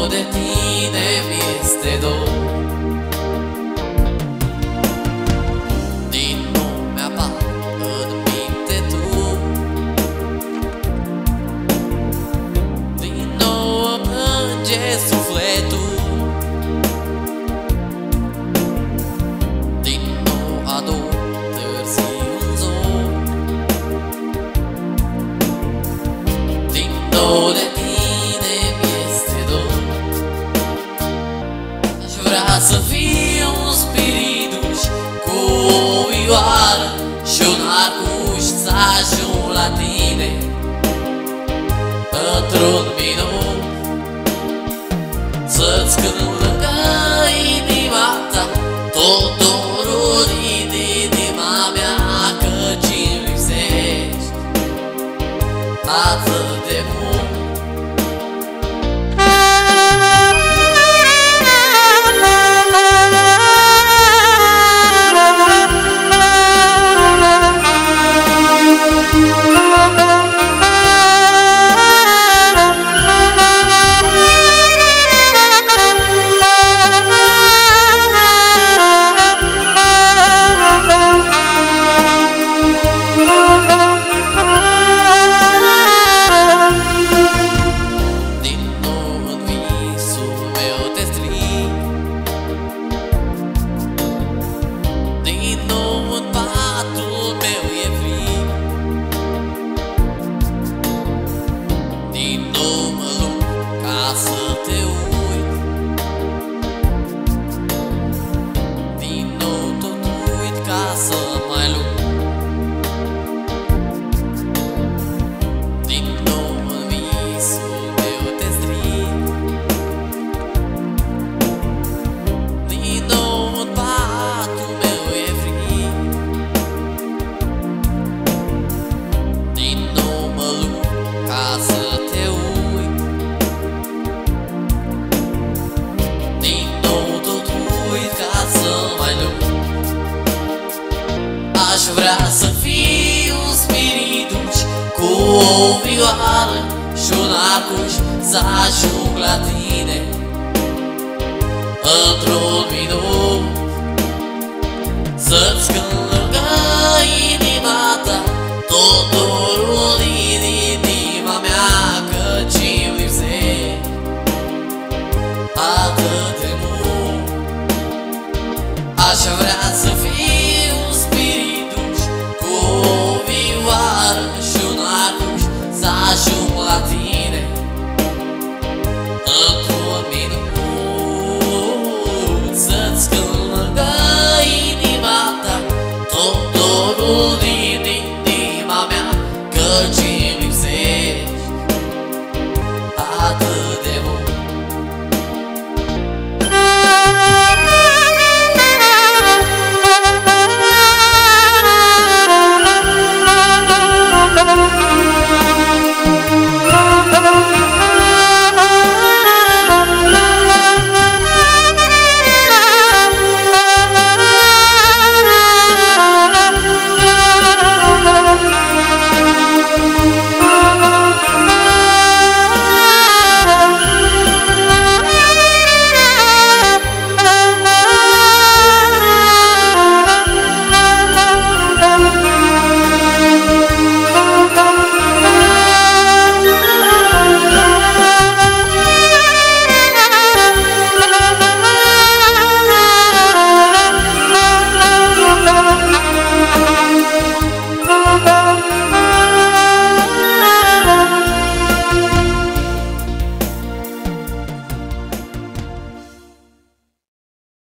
nou de tine mi-este dor. Din nou mi-apar în minte tu, din nou îmi plânge sufletul, din nou ador târziu în zor. Din nou de tine mi-este dor. Aș vrea să fiu un spiriduș cu o vioară și un arcuș, să ajung la tine într-un minut, să-ți cânt lângă inima ta tot dorul din inima mea, căci-mi lipsești atât de mult. Aș vrea să fiu un spiriduș cu o vioară și un arcuș, să ajung la tine într-un minut, să-ți cânt lângă inima ta tot dorul din inima mea, căci-mi lipsești atât de mult. Aș vrea să fiu un spiriduș cu o vioară și un arcuș, să ajung la tine într-un minut, să-ți cânt lângă inima ta tot dorul din inima mea, căci